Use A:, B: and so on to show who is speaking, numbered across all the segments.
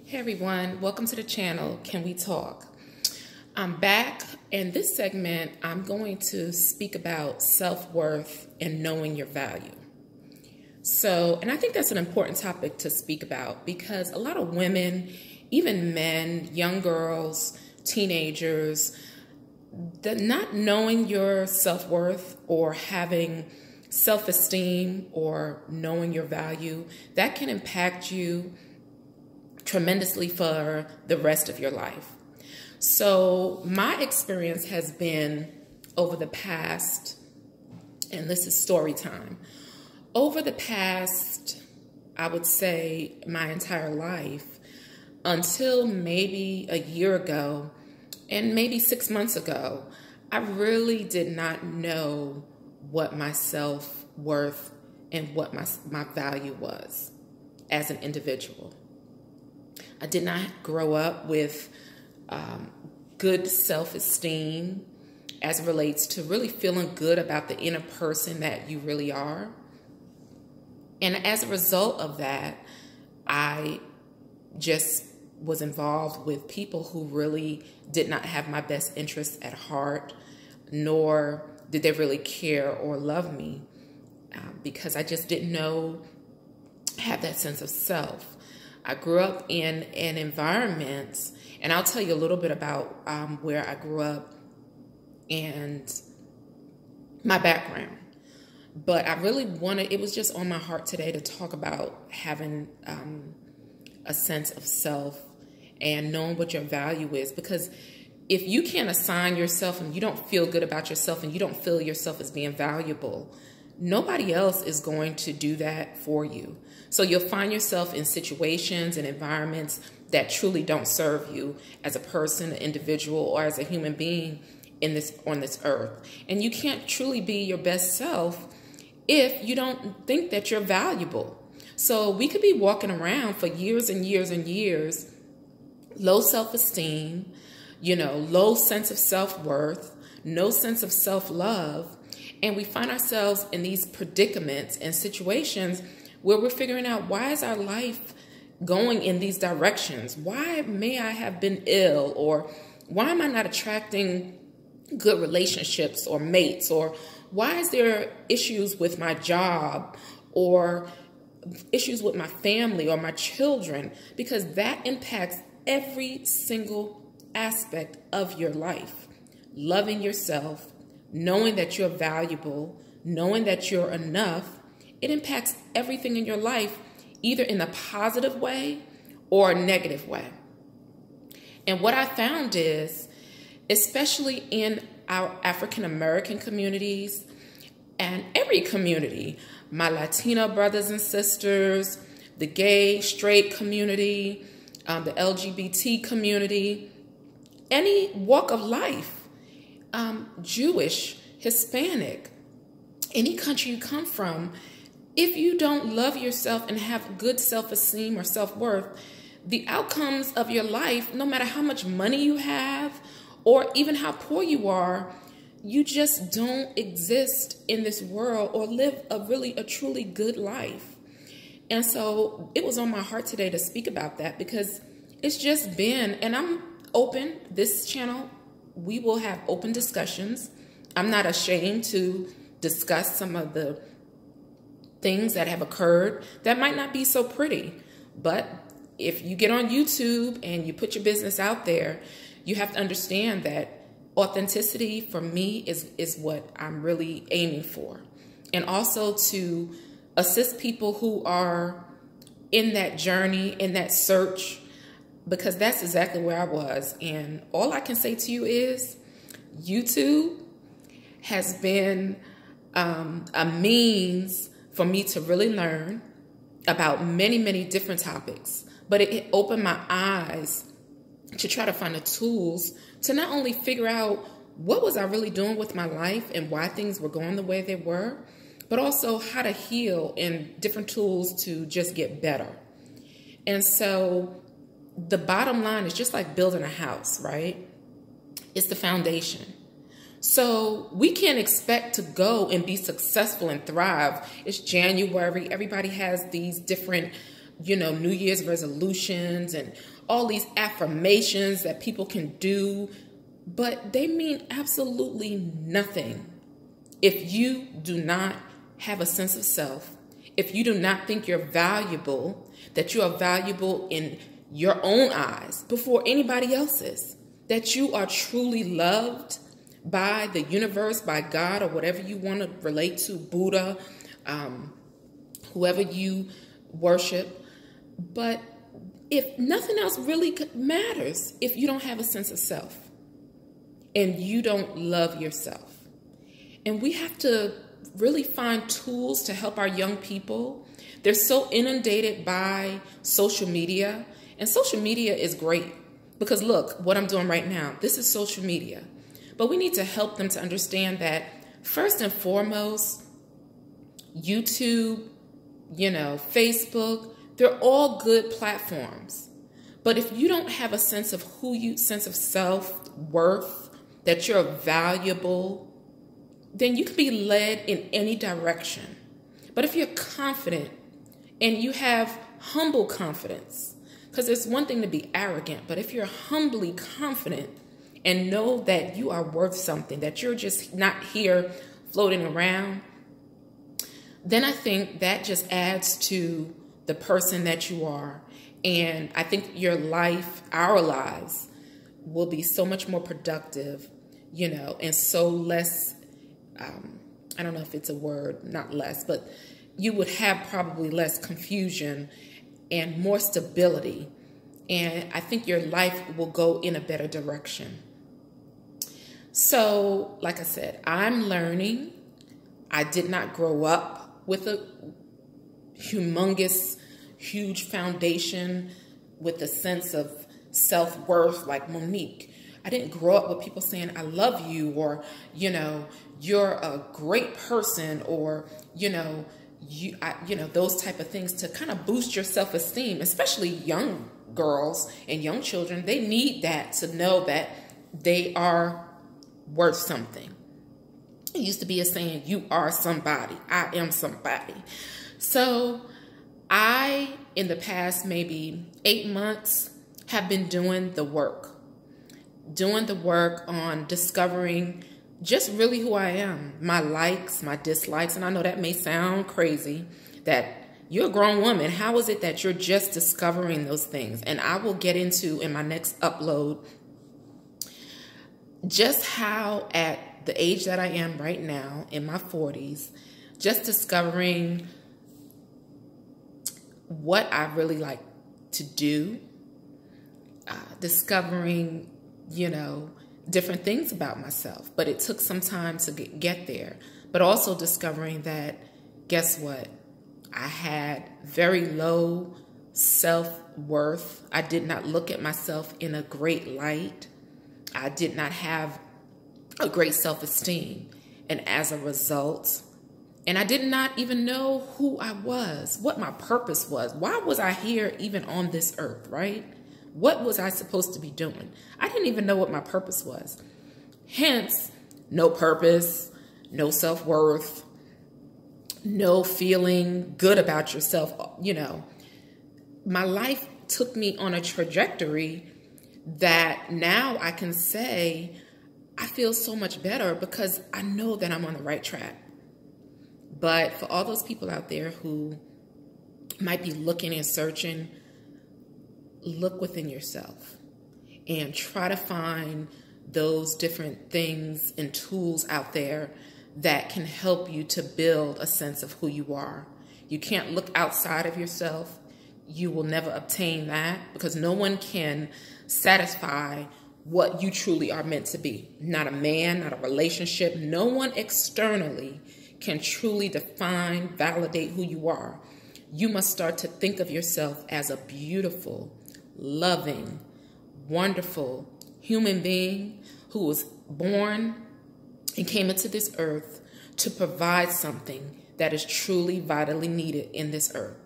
A: Hey everyone, welcome to the channel, Can We Talk? I'm back. In this segment, I'm going to speak about self-worth and knowing your value. And I think that's an important topic to speak about because a lot of women, even men, young girls, teenagers, not knowing your self-worth or having self-esteem or knowing your value, that can impact you tremendously for the rest of your life. So my experience has been over the past, and this is story time, over the past, I would say my entire life, until maybe a year ago and maybe 6 months ago, I really did not know what my self-worth and what my value was as an individual. I did not grow up with good self-esteem as it relates to really feeling good about the inner person that you really are. And as a result of that, I just was involved with people who really did not have my best interests at heart, nor did they really care or love me because I just didn't have that sense of self. I grew up in an environment, and I'll tell you a little bit about where I grew up and my background. But I really it was just on my heart today to talk about having a sense of self and knowing what your value is. Because if you can't assign yourself and you don't feel good about yourself and you don't feel yourself as being valuable, nobody else is going to do that for you. So you'll find yourself in situations and environments that truly don't serve you as a person, an individual, or as a human being on this earth. And you can't truly be your best self if you don't think that you're valuable. So we could be walking around for years and years and years, low self-esteem, low sense of self-worth, no sense of self-love. And we find ourselves in these predicaments and situations where we're figuring out, why is our life going in these directions? Why may I have been ill? Or why am I not attracting good relationships or mates? Or why is there issues with my job or issues with my family or my children? Because that impacts every single aspect of your life. Loving yourself, knowing that you're valuable, knowing that you're enough, it impacts everything in your life, either in a positive way or a negative way. And what I found is, especially in our African American communities and every community, my Latino brothers and sisters, the gay, straight community, the LGBT community, any walk of life, Jewish, Hispanic, any country you come from, if you don't love yourself and have good self-esteem or self-worth, the outcomes of your life, no matter how much money you have or even how poor you are, you just don't exist in this world or live a truly good life. And so it was on my heart today to speak about that because it's just been, and I'm open, this channel, we will have open discussions. I'm not ashamed to discuss some of the things that have occurred that might not be so pretty. But if you get on YouTube and you put your business out there, you have to understand that authenticity for me is what I'm really aiming for. And also to assist people who are in that journey, in that search, because that's exactly where I was. And all I can say to you is YouTube has been a means for me to really learn about many, many different topics. But it opened my eyes to try to find the tools to not only figure out what was I really doing with my life and why things were going the way they were, but also how to heal and different tools to just get better. And so the bottom line is just like building a house, right? It's the foundation. So we can't expect to go and be successful and thrive. It's January. Everybody has these different New Year's resolutions and all these affirmations that people can do, but they mean absolutely nothing if you do not have a sense of self, if you do not think you're valuable, that you are valuable in your own eyes before anybody else's, that you are truly loved by the universe, by God, or whatever you want to relate to, Buddha, whoever you worship. But if nothing else really matters, if you don't have a sense of self and you don't love yourself. And we have to really find tools to help our young people. They're so inundated by social media, and social media is great because look, what I'm doing right now, this is social media. But we need to help them to understand that first and foremost, YouTube, Facebook, they're all good platforms. But if you don't have a sense of sense of self-worth, that you're valuable, then you can be led in any direction. But if you're confident and you have humble confidence, because it's one thing to be arrogant, but if you're humbly confident and know that you are worth something, that you're just not here floating around, then I think that just adds to the person that you are. And I think your life, our lives, will be so much more productive, and so less, I don't know if it's a word, not less, but you would have probably less confusion and more stability. And I think your life will go in a better direction. So, like I said, I'm learning. I did not grow up with a humongous, huge foundation with a sense of self-worth like Monique. I didn't grow up with people saying, I love you, or, you're a great person, or, those type of things to kind of boost your self-esteem, especially young girls and young children. They need that to know that they are worth something. It used to be a saying, you are somebody, I am somebody. So I, in the past maybe 8 months, have been doing the work on discovering just really who I am, my likes, my dislikes. And I know that may sound crazy, that you're a grown woman. How is it that you're just discovering those things? And I will get into in my next upload just how at the age that I am right now, in my 40s, just discovering what I really like to do, discovering, different things about myself. But it took some time to get there. But also discovering that, guess what? I had very low self-worth. I did not look at myself in a great light. I did not have a great self-esteem. And as a result, and I did not even know who I was, what my purpose was. Why was I here even on this earth, right? What was I supposed to be doing? I didn't even know what my purpose was. Hence, no purpose, no self-worth, no feeling good about yourself. My life took me on a trajectory that now I can say I feel so much better because I know that I'm on the right track. But for all those people out there who might be looking and searching, look within yourself and try to find those different things and tools out there that can help you to build a sense of who you are. You can't look outside of yourself. You will never obtain that because no one can satisfy what you truly are meant to be. Not a man, not a relationship. No one externally can truly define, validate who you are. You must start to think of yourself as a beautiful, loving, wonderful human being who was born and came into this earth to provide something that is truly vitally needed in this earth.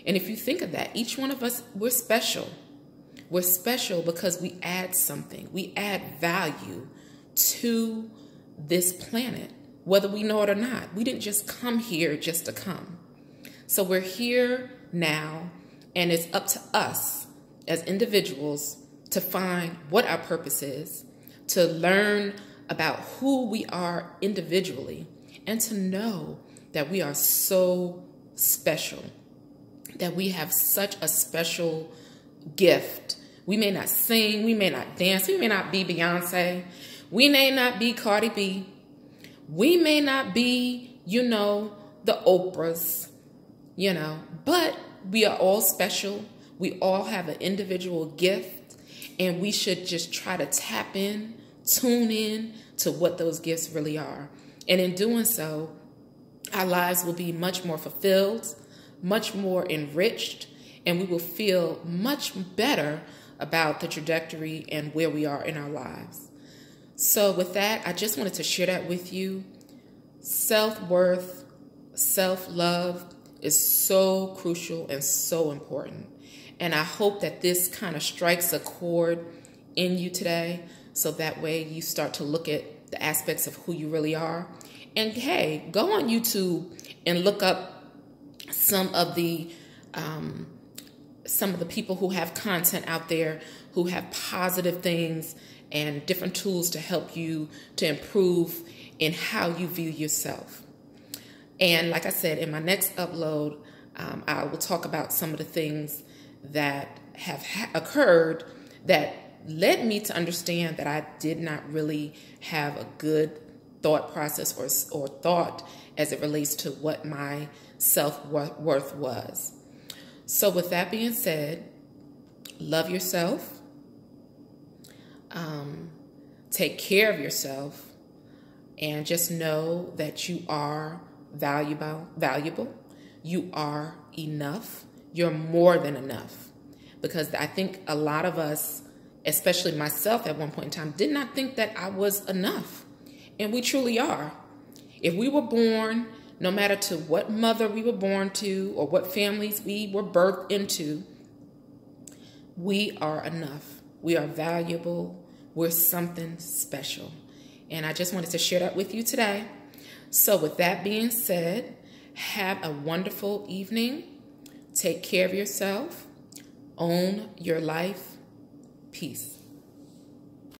A: And if you think of that, each one of us, we're special. We're special because we add something. We add value to this planet, whether we know it or not. We didn't just come here just to come. So we're here now And it's up to us as individuals to find what our purpose is, to learn about who we are individually, and to know that we are so special, that we have such a special gift. We may not sing, we may not dance, we may not be Beyonce, we may not be Cardi B, we may not be, the Oprahs, but we are all special. We all have an individual gift, and we should just try to tap in, tune in to what those gifts really are. And in doing so, our lives will be much more fulfilled, much more enriched, and we will feel much better about the trajectory and where we are in our lives. So with that, I just wanted to share that with you. Self-worth, self-love is so crucial and so important. And I hope that this kind of strikes a chord in you today, so that way you start to look at the aspects of who you really are. And hey, go on YouTube and look up some of the people who have content out there who have positive things and different tools to help you to improve in how you view yourself. And like I said, in my next upload, I will talk about some of the things that have occurred that led me to understand that I did not really have a good thought process or thought as it relates to what my self-worth was. So with that being said, love yourself, take care of yourself, and just know that you are valuable. You are enough. You're more than enough. Because I think a lot of us, especially myself at one point in time, did not think that I was enough. And we truly are. If we were born, no matter to what mother we were born to or what families we were birthed into, we are enough. We are valuable. We're something special. And I just wanted to share that with you today. So with that being said, have a wonderful evening. Take care of yourself. Own your life. Peace.